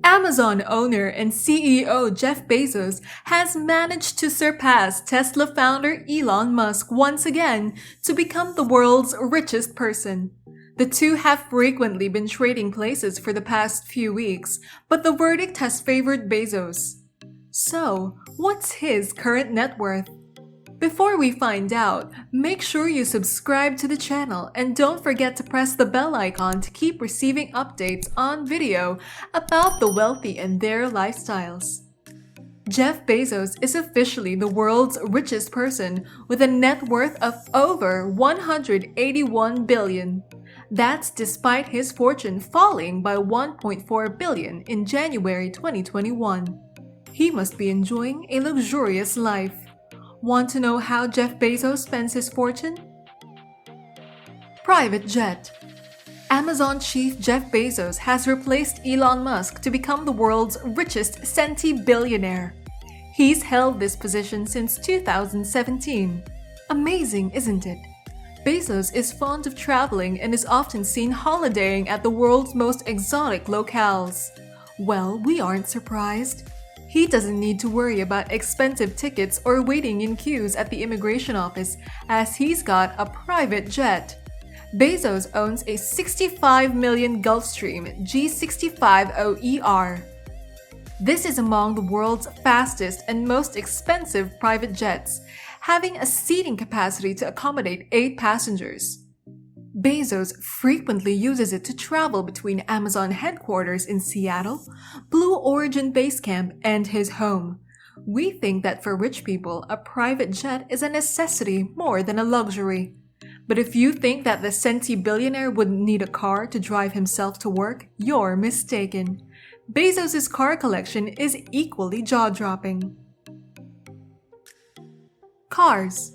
Amazon owner and CEO Jeff Bezos has managed to surpass Tesla founder Elon Musk once again to become the world's richest person. The two have frequently been trading places for the past few weeks, but the verdict has favored Bezos. So, what's his current net worth? Before we find out, make sure you subscribe to the channel and don't forget to press the bell icon to keep receiving updates on video about the wealthy and their lifestyles. Jeff Bezos is officially the world's richest person with a net worth of over $181 billion. That's despite his fortune falling by $1.4 billion in January 2021. He must be enjoying a luxurious life. Want to know how Jeff Bezos spends his fortune? Private jet. Amazon chief Jeff Bezos has replaced Elon Musk to become the world's richest centibillionaire. He's held this position since 2017. Amazing, isn't it? Bezos is fond of traveling and is often seen holidaying at the world's most exotic locales. Well, we aren't surprised. He doesn't need to worry about expensive tickets or waiting in queues at the immigration office as he's got a private jet. Bezos owns a $65 million Gulfstream G65OER. This is among the world's fastest and most expensive private jets, having a seating capacity to accommodate 8 passengers. Bezos frequently uses it to travel between Amazon headquarters in Seattle, Blue Origin Base Camp, and his home. We think that for rich people, a private jet is a necessity more than a luxury. But if you think that the centibillionaire wouldn't need a car to drive himself to work, you're mistaken. Bezos' car collection is equally jaw-dropping. Cars.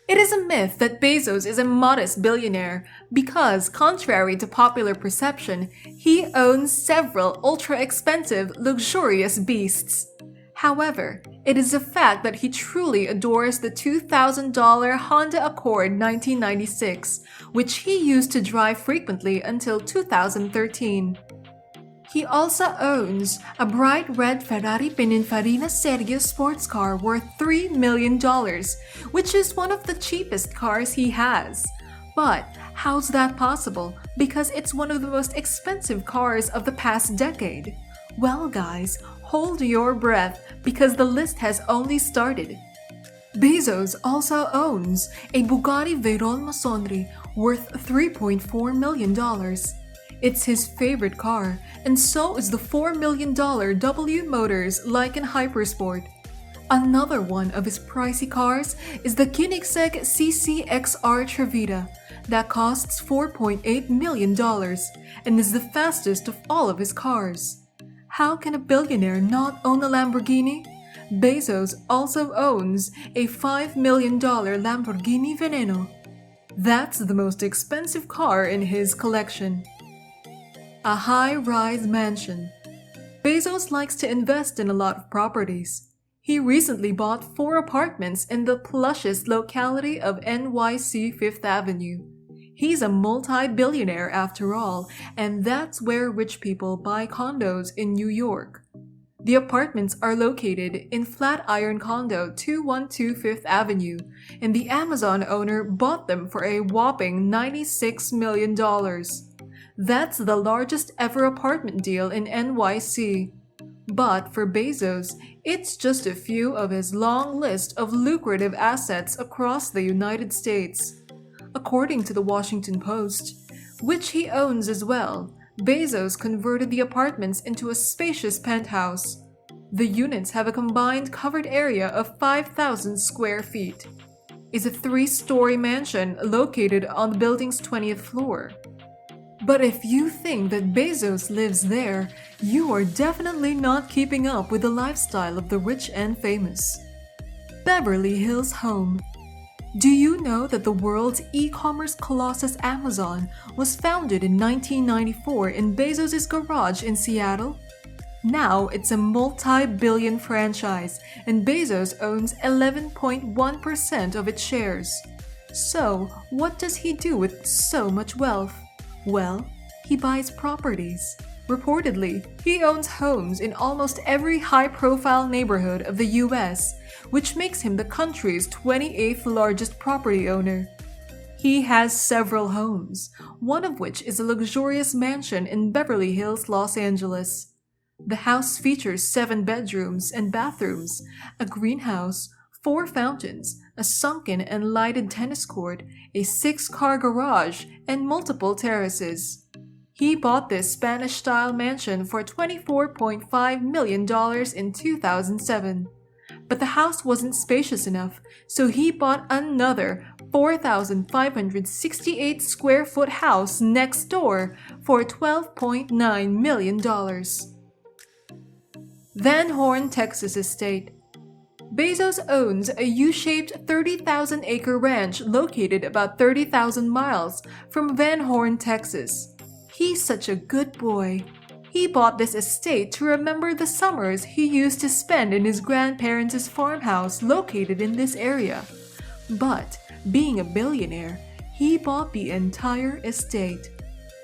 It is a myth that Bezos is a modest billionaire because, contrary to popular perception, he owns several ultra-expensive, luxurious beasts. However, it is a fact that he truly adores the $2,000 Honda Accord 1996, which he used to drive frequently until 2013. He also owns a bright red Ferrari Pininfarina Serie sports car worth $3 million, which is one of the cheapest cars he has. But how's that possible? Because it's one of the most expensive cars of the past decade. Well guys, hold your breath because the list has only started. Bezos also owns a Bugatti Veyron Masonry worth $3.4 million. It's his favorite car, and so is the $4 million W Motors Lykan Hypersport. Another one of his pricey cars is the Koenigsegg CCXR Trevita that costs $4.8 million and is the fastest of all of his cars. How can a billionaire not own a Lamborghini? Bezos also owns a $5 million Lamborghini Veneno. That's the most expensive car in his collection. A high-rise mansion. Bezos likes to invest in a lot of properties. He recently bought 4 apartments in the plushest locality of NYC Fifth Avenue. He's a multi-billionaire after all, and that's where rich people buy condos in New York. The apartments are located in Flatiron Condo 212 Fifth Avenue, and the Amazon owner bought them for a whopping $96 million. That's the largest ever apartment deal in NYC. But for Bezos, it's just a few of his long list of lucrative assets across the United States. According to the Washington Post, which he owns as well, Bezos converted the apartments into a spacious penthouse. The units have a combined covered area of 5,000 square feet. It's a 3-story mansion located on the building's 20th floor. But if you think that Bezos lives there, you are definitely not keeping up with the lifestyle of the rich and famous. Beverly Hills home. Do you know that the world's e-commerce colossus Amazon was founded in 1994 in Bezos' garage in Seattle? Now it's a multi-billion franchise, and Bezos owns 11.1% of its shares. So, what does he do with so much wealth? Well, he buys properties. Reportedly, he owns homes in almost every high-profile neighborhood of the US, which makes him the country's 28th largest property owner. He has several homes, one of which is a luxurious mansion in Beverly Hills, Los Angeles. The house features 7 bedrooms and bathrooms, a greenhouse, 4 fountains, a sunken and lighted tennis court, a 6-car garage, and multiple terraces. He bought this Spanish-style mansion for $24.5 million in 2007. But the house wasn't spacious enough, so he bought another 4,568 square foot house next door for $12.9 million. Van Horn, Texas estate. Bezos owns a U-shaped 30,000-acre ranch located about 30,000 miles from Van Horn, Texas. He's such a good boy. He bought this estate to remember the summers he used to spend in his grandparents' farmhouse located in this area. But, being a billionaire, he bought the entire estate.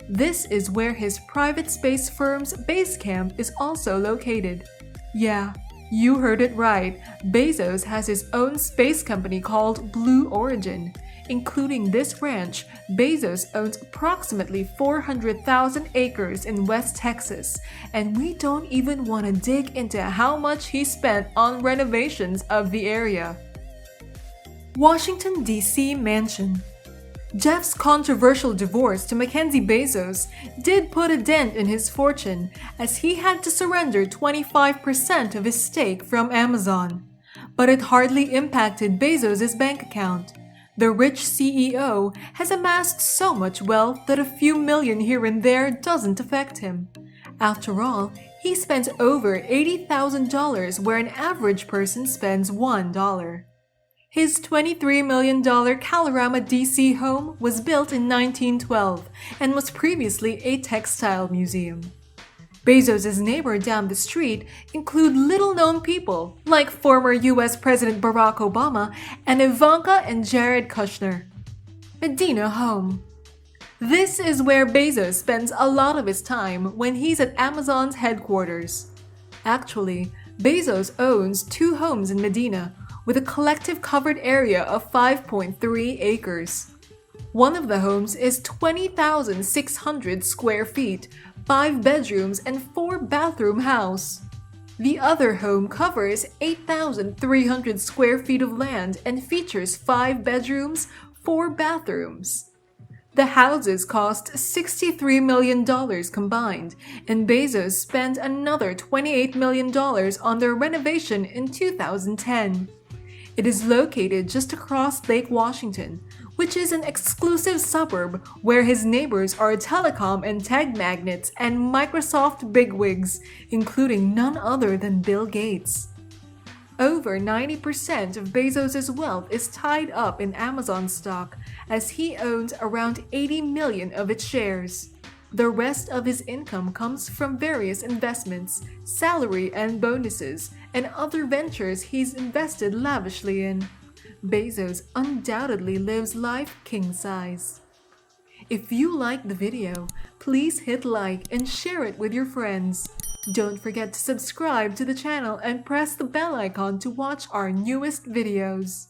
This is where his private space firm's base camp is also located. Yeah, you heard it right. Bezos has his own space company called Blue Origin. Including this ranch, Bezos owns approximately 400,000 acres in West Texas, and we don't even want to dig into how much he spent on renovations of the area. Washington, D.C. mansion. Jeff's controversial divorce to Mackenzie Bezos did put a dent in his fortune, as he had to surrender 25% of his stake from Amazon. But it hardly impacted Bezos' bank account. The rich CEO has amassed so much wealth that a few million here and there doesn't affect him. After all, he spends over $80,000 where an average person spends $1. His $23 million Kalorama, D.C. home was built in 1912 and was previously a textile museum. Bezos' neighbor down the street include little-known people like former U.S. President Barack Obama and Ivanka and Jared Kushner. Medina home. This is where Bezos spends a lot of his time when he's at Amazon's headquarters. Actually, Bezos owns 2 homes in Medina with a collective covered area of 5.3 acres. One of the homes is 20,600 square feet, 5 bedrooms and 4-bathroom house. The other home covers 8,300 square feet of land and features 5 bedrooms, 4 bathrooms. The houses cost $63 million combined, and Bezos spent another $28 million on their renovation in 2010. It is located just across Lake Washington, which is an exclusive suburb where his neighbors are telecom and tech magnates and Microsoft bigwigs, including none other than Bill Gates. Over 90% of Bezos' wealth is tied up in Amazon stock, as he owns around 80 million of its shares. The rest of his income comes from various investments, salary and bonuses, and other ventures he's invested lavishly in. Bezos undoubtedly lives life king-size. If you liked the video, please hit like and share it with your friends. Don't forget to subscribe to the channel and press the bell icon to watch our newest videos.